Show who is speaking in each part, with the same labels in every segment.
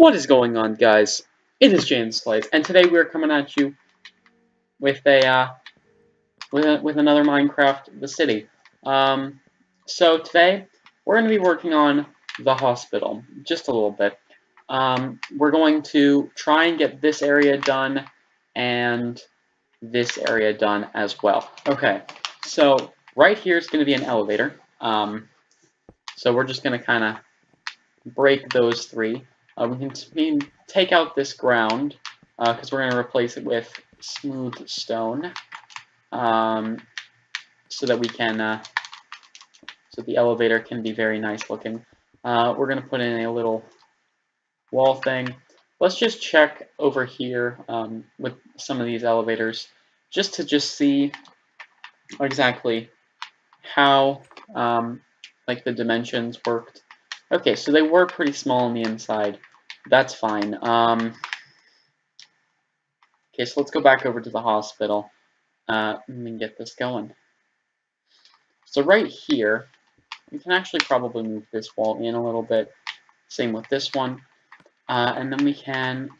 Speaker 1: What is going on, guys? It is James Life, and today we are coming at you with with another Minecraft The City. So today we're going to be working on the hospital just a little bit. We're going to try and get this area done and this area done as well. Okay, so right here is going to be an elevator. So we're just going to kind of break those three. We can take out this ground because we're going to replace it with smooth stone, so that we can so the elevator can be very nice looking. We're going to put in a little wall thing. Let's just check over here with some of these elevators just to see exactly how like the dimensions worked. Okay, so they were pretty small on the inside. That's fine. Okay, so let's go back over to the hospital and get this going. So right here, we can actually probably move this wall in a little bit. Same with this one. And then we can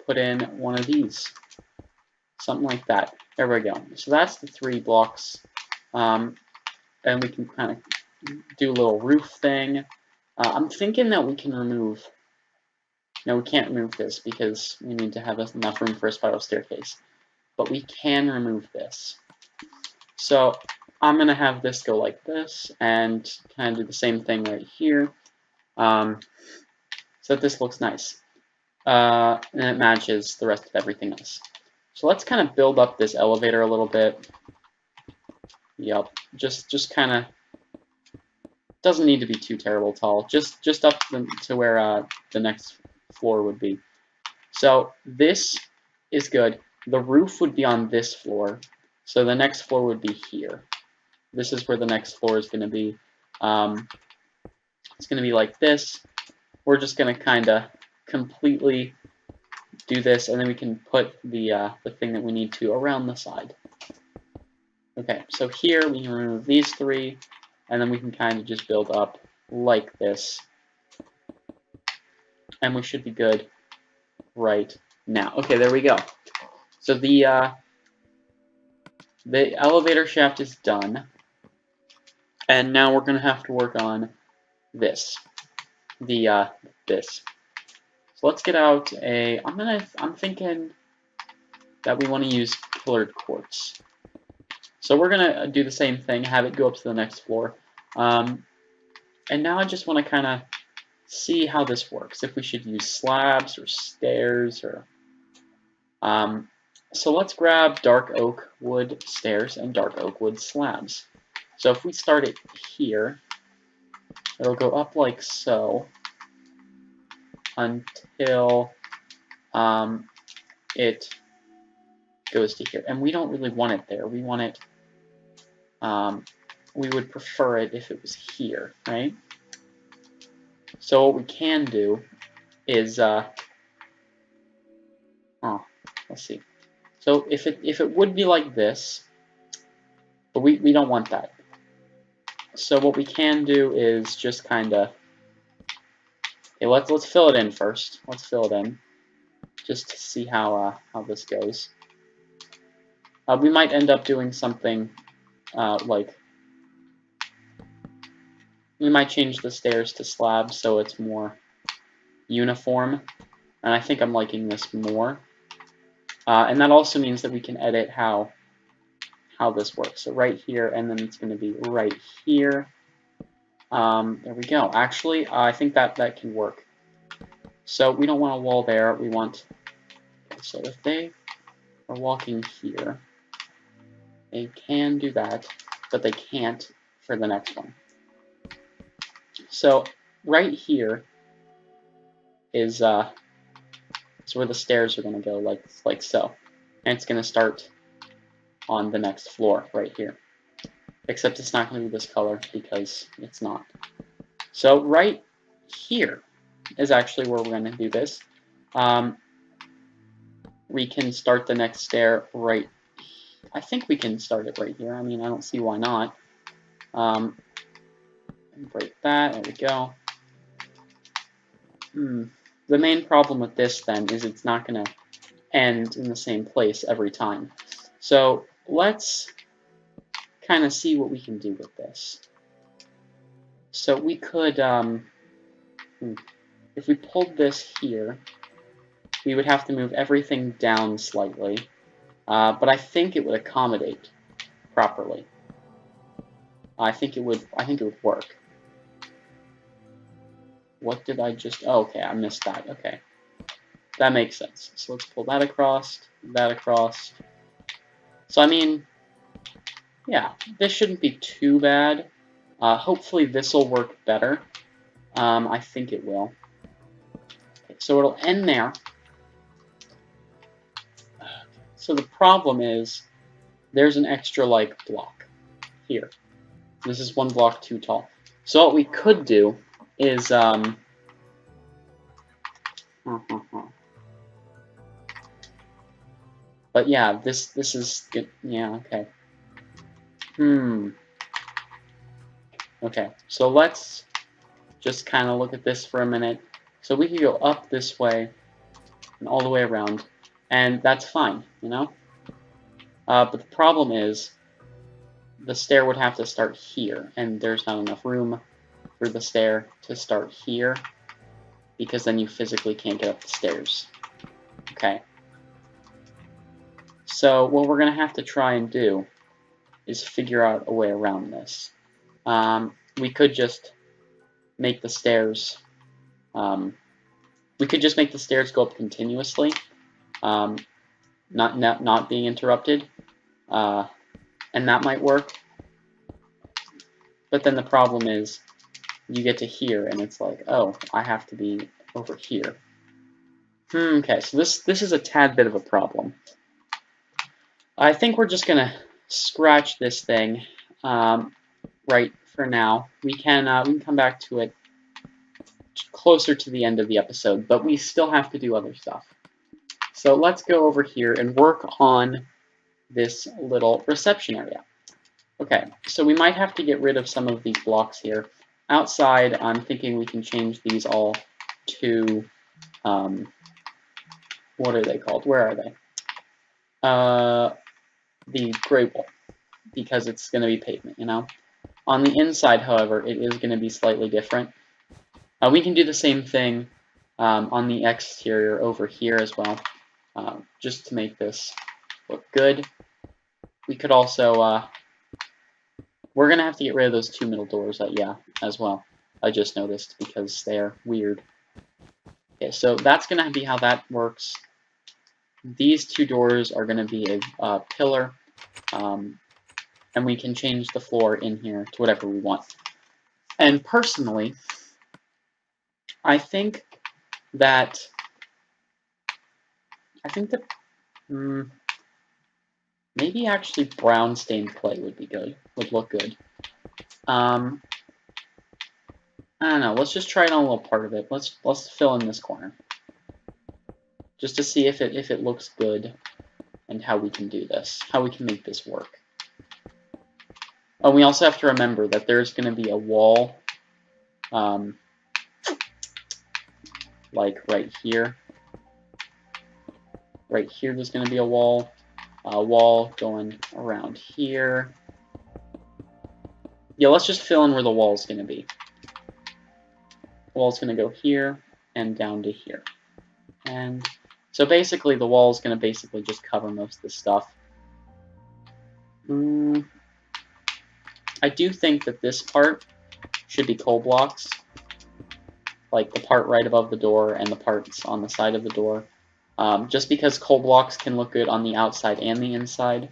Speaker 1: put in one of these. Something like that. There we go. So that's the 3 blocks. And we can kind of do a little roof thing. I'm thinking that we can remove... No, we can't remove this because we need to have enough room for a spiral staircase. But we can remove this. So I'm going to have this go like this and kind of do the same thing right here. So that this looks nice. And it matches the rest of everything else. So let's kind of build up this elevator a little bit. Yep, just kind of, doesn't need to be too terrible tall. Just up to where the next floor would be. So this is good. The roof would be on this floor. So the next floor would be here. This is where the next floor is going to be. It's going to be like this. We're just going to kind of completely do this, and then we can put the thing that we need to around the side. Okay, so here we can remove these 3, and then we can kind of just build up like this. And we should be good right now. Okay, there we go. So the elevator shaft is done. And now we're going to have to work on this. This. So let's get out a... I'm thinking that we want to use pillared quartz. So we're going to do the same thing, have it go up to the next floor. And now I just want to kind of see how this works. If we should use slabs or stairs or... so let's grab dark oak wood stairs and dark oak wood slabs. So if we start it here, it'll go up like so until it goes to here. And we don't really want it there. We want it, we would prefer it if it was here, right? So what we can do is, let's see. So if it would be like this, but we don't want that. So what we can do is just kind of, okay, let's fill it in first. Let's fill it in, just to see how this goes. We might end up doing something like, we might change the stairs to slabs so it's more uniform, and I think I'm liking this more. And that also means that we can edit how this works. So right here, and then it's going to be right here. There we go. Actually, I think that can work. So we don't want a wall there. We want... So if they are walking here, they can do that, but they can't for the next one. So right here is where the stairs are going to go, like so. And it's going to start on the next floor right here. Except it's not going to be this color because it's not. So right here is actually where we're going to do this. We can start the next stair right... I think we can start it right here. I mean, I don't see why not. Break that. There we go. the main problem with this then is it's not going to end in the same place every time. So let's kind of see what we can do with this. So we could, if we pulled this here, we would have to move everything down slightly, but I think it would accommodate properly. I think it would work. What did I just... Oh, okay, I missed that. Okay. That makes sense. So let's pull that across, that across. So, I mean, yeah, this shouldn't be too bad. Hopefully this will work better. I think it will. Okay, so it'll end there. So the problem is, there's an extra, like, block here. This is one block too tall. So what we could do is, but yeah, this is good. Yeah, okay. Okay, so let's just kind of look at this for a minute. So we could go up this way and all the way around, and that's fine, you know? But the problem is, the stair would have to start here, and there's not enough room for the stair to start here, because then you physically can't get up the stairs. Okay. So what we're going to have to try and do is figure out a way around this. We could just make the stairs... we could just make the stairs go up continuously, not being interrupted, and that might work. But then the problem is, you get to here, and it's like, oh, I have to be over here. Okay, so this is a tad bit of a problem. I think we're just gonna scratch this thing right for now. We can come back to it closer to the end of the episode, but we still have to do other stuff. So let's go over here and work on this little reception area. Okay, so we might have to get rid of some of these blocks here. Outside, I'm thinking we can change these all to, what are they called? Where are they? The gray wool, because it's going to be pavement, you know? On the inside, however, it is going to be slightly different. We can do the same thing on the exterior over here as well, just to make this look good. We could also, we're going to have to get rid of those two middle doors, as well. I just noticed, because they're weird. Okay, so that's going to be how that works. These two doors are going to be a pillar, and we can change the floor in here to whatever we want. And personally, I think that maybe actually brown stained clay would look good. I don't know, let's just try it on a little part of it. Let's fill in this corner, just to see if it looks good, and how we can do this, how we can make this work. Oh, we also have to remember that there's going to be a wall, like right here. Right here there's going to be a wall going around here. Yeah, let's just fill in where the wall's going to be. The wall's going to go here and down to here. And so basically the wall's going to basically just cover most of the stuff. I do think that this part should be coal blocks, like the part right above the door and the parts on the side of the door. Just because coal blocks can look good on the outside and the inside.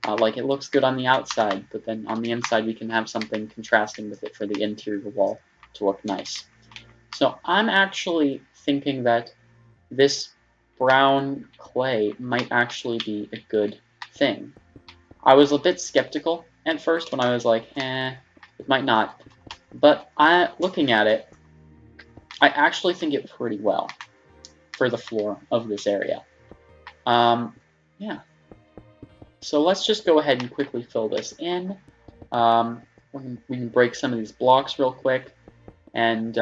Speaker 1: Like it looks good on the outside, but then on the inside we can have something contrasting with it for the interior wall to look nice. So I'm actually thinking that this brown clay might actually be a good thing. I was a bit skeptical at first when I was like, it might not. But looking at it, I actually think it pretty well for the floor of this area. Yeah. So let's just go ahead and quickly fill this in. We can break some of these blocks real quick, and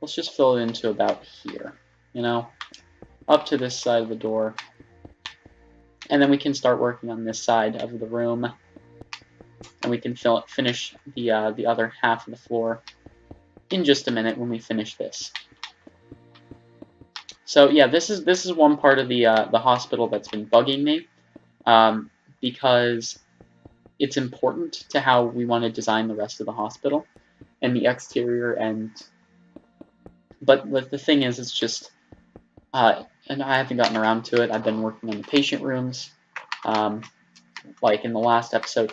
Speaker 1: we'll let's just fill it into about here, you know, up to this side of the door. And then we can start working on this side of the room, and we can finish the other half of the floor in just a minute when we finish this. So yeah, this is one part of the hospital that's been bugging me, because it's important to how we want to design the rest of the hospital and the exterior. But the thing is, it's just and I haven't gotten around to it. I've been working on the patient rooms, like in the last episode.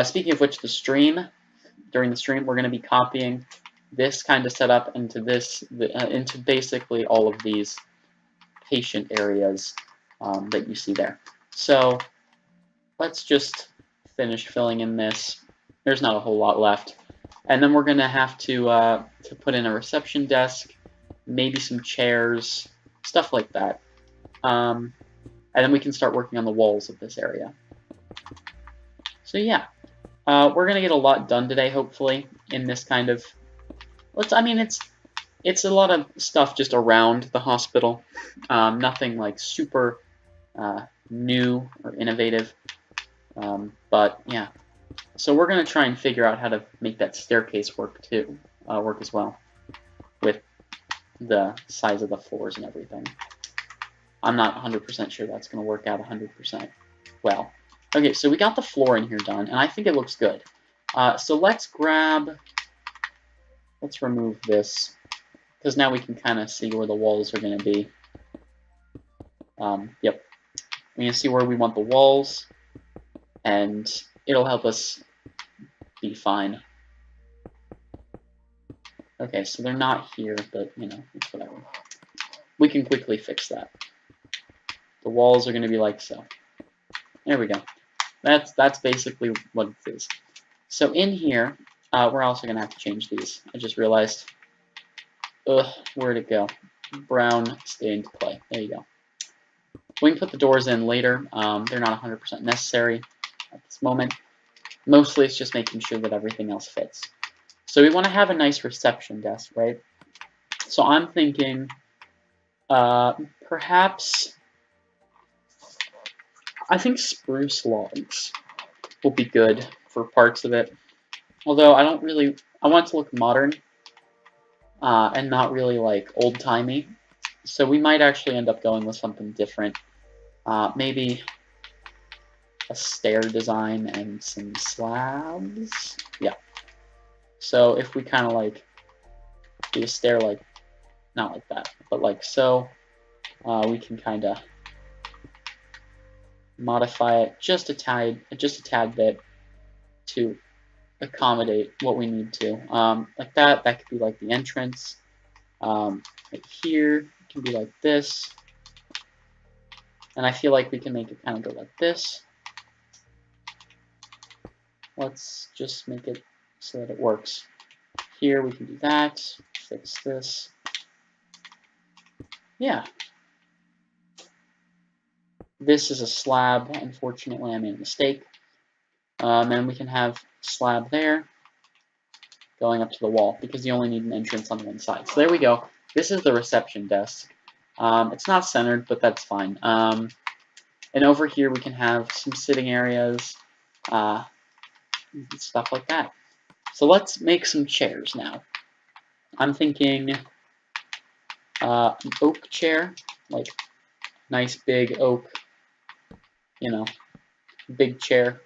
Speaker 1: Speaking of which, during the stream, we're going to be copying this kind of setup into into basically all of these patient areas that you see there. So let's just finish filling in this. There's not a whole lot left. And then we're going to have to put in a reception desk, maybe some chairs, stuff like that. And then we can start working on the walls of this area. So yeah, we're going to get a lot done today, hopefully, in this kind of... I mean, it's a lot of stuff just around the hospital. Nothing like super new or innovative. But yeah. So we're going to try and figure out how to make that staircase work too, work as well, with the size of the floors and everything. I'm not 100% sure that's going to work out 100% well. Okay, so we got the floor in here done, and I think it looks good. So let's remove this, because now we can kind of see where the walls are going to be. Yep, we can see where we want the walls, and it'll help us be fine. Okay, so they're not here, but, you know, it's whatever. We can quickly fix that. The walls are going to be like so. There we go. That's basically what it is. So in here, we're also going to have to change these. I just realized. Ugh, where'd it go? Brown stained clay. There you go. We can put the doors in later. They're not 100% necessary at this moment. Mostly it's just making sure that everything else fits. So we want to have a nice reception desk, right? So I'm thinking perhaps... I think spruce logs will be good for parts of it. Although I don't really... I want it to look modern and not really like old-timey. So we might actually end up going with something different. Maybe a stair design and some slabs. Yeah. So if we kind of like do a stair like, not like that, but like so, we can kind of modify it just a tad bit to accommodate what we need to. Like that could be like the entrance. Right here, it can be like this. And I feel like we can make it kind of go like this. Let's just make it so that it works. Here we can do that. Fix this. Yeah. This is a slab. Unfortunately, I made a mistake. And we can have slab there going up to the wall because you only need an entrance on one side. So there we go. This is the reception desk. It's not centered, but that's fine. And over here we can have some sitting areas, stuff like that. So let's make some chairs now. I'm thinking an oak chair, like nice big oak, you know, big chair.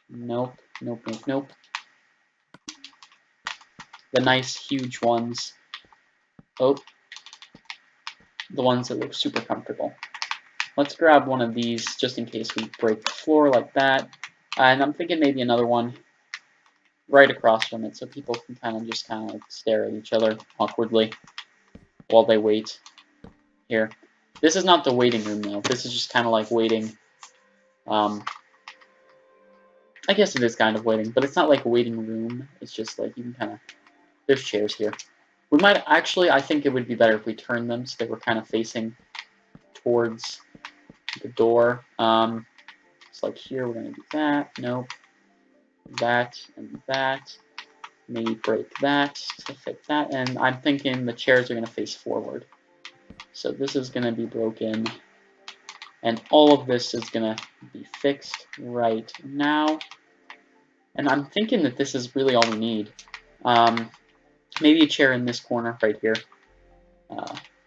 Speaker 1: Nope, nope, nope, nope. The nice huge ones. Oh, the ones that look super comfortable. Let's grab one of these just in case we break the floor like that. And I'm thinking maybe another one right across from it so people can kind of like stare at each other awkwardly while they wait here. This is not the waiting room though. This is just kind of like waiting. I guess it is kind of waiting, but it's not like a waiting room. It's just like you can kind of... There's chairs here. We might actually... I think it would be better if we turn them so they were kind of facing towards the door. It's like here we're going to do that. Nope. That and that. maybe break that to fit that, and I'm thinking the chairs are going to face forward. So this is going to be broken, and all of this is going to be fixed right now. And I'm thinking that this is really all we need. Maybe a chair in this corner right here,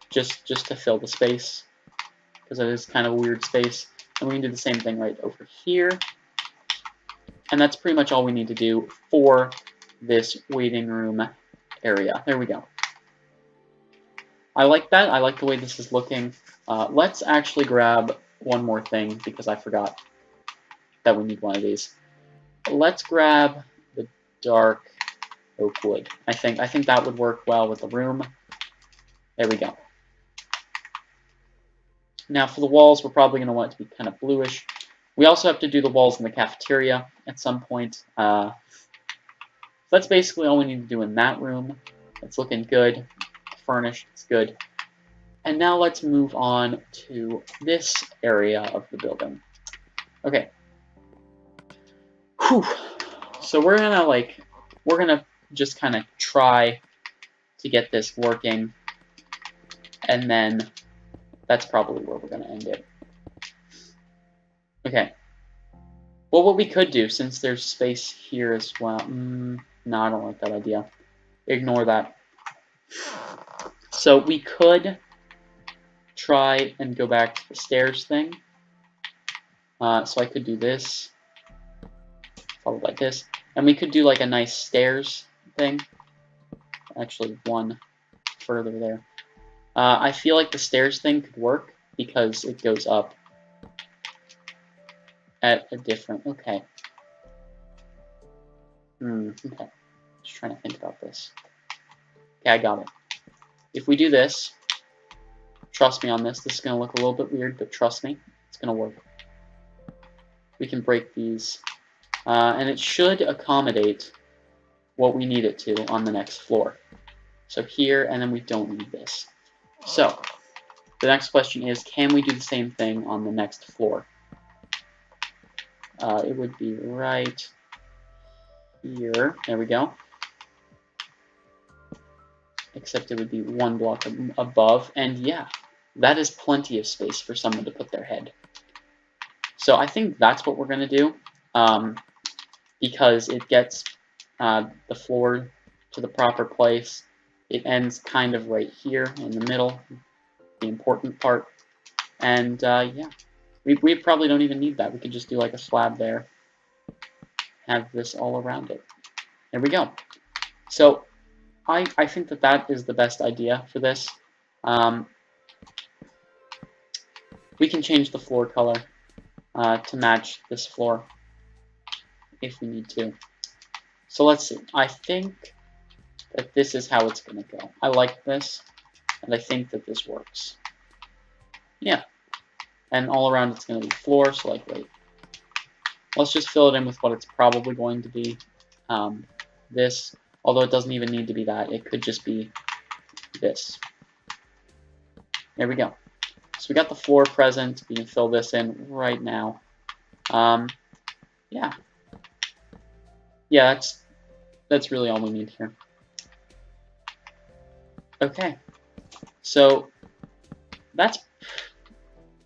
Speaker 1: just to fill the space, because it is kind of a weird space. And we can do the same thing right over here. And that's pretty much all we need to do for this waiting room area. There we go. I like that. I like the way this is looking. Let's actually grab one more thing, because I forgot that we need one of these. Let's grab the dark oak wood. I think that would work well with the room. There we go. Now for the walls, we're probably going to want it to be kind of bluish. We also have to do the walls in the cafeteria at some point. So that's basically all we need to do in that room. It's looking good. Furnished, it's good. And now let's move on to this area of the building. Okay. Whew. So we're gonna just kind of try to get this working, and then that's probably where we're gonna end it. Okay. Well, what we could do, since there's space here as well, no, I don't like that idea. Ignore that. So we could try and go back to the stairs thing. So I could do this, followed like this, and we could do like a nice stairs thing. Actually, one further there. I feel like the stairs thing could work because it goes up at a different. Okay. Okay. Just trying to think about this. Okay, I got it. If we do this, trust me on this. This is gonna look a little bit weird, but trust me, it's gonna work. We can break these, and it should accommodate what we need it to on the next floor. So here, and then we don't need this. So the next question is, can we do the same thing on the next floor? It would be right here. There we go. Except it would be one block above, and yeah, that is plenty of space for someone to put their head. So I think that's what we're going to do, because it gets the floor to the proper place. It ends kind of right here in the middle, the important part. And yeah, we probably don't even need that. We could just do like a slab there, have this all around it. There we go. So I think that is the best idea for this. We can change the floor color to match this floor if we need to. So let's see. I think that this is how it's going to go. I like this, and I think that this works. Yeah. And all around it's going to be floor, so like, wait. Let's just fill it in with what it's probably going to be. This, although it doesn't even need to be that. It could just be this. There we go. So we got the floor present. We can fill this in right now. Yeah. Yeah, that's really all we need here. Okay. So that's,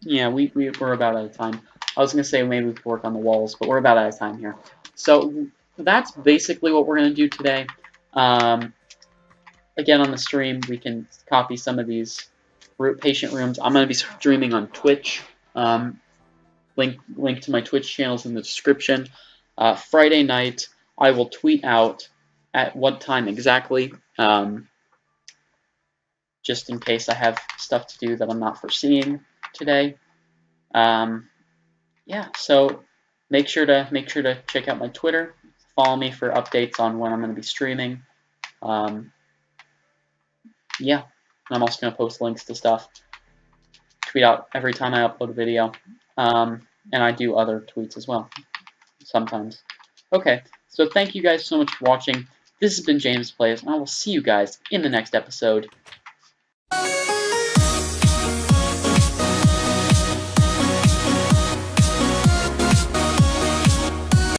Speaker 1: yeah, we're about out of time. I was going to say maybe we could work on the walls, but we're about out of time here. So that's basically what we're going to do today. Again, on the stream, we can copy some of these patient rooms. I'm going to be streaming on Twitch. Link to my Twitch channels in the description. Friday night, I will tweet out at what time exactly, just in case I have stuff to do that I'm not foreseeing today. Yeah, so make sure to check out my Twitter. Follow me for updates on when I'm going to be streaming. Yeah, I'm also going to post links to stuff. Tweet out every time I upload a video. And I do other tweets as well, sometimes. Okay, so thank you guys so much for watching. This has been James Plays, and I will see you guys in the next episode.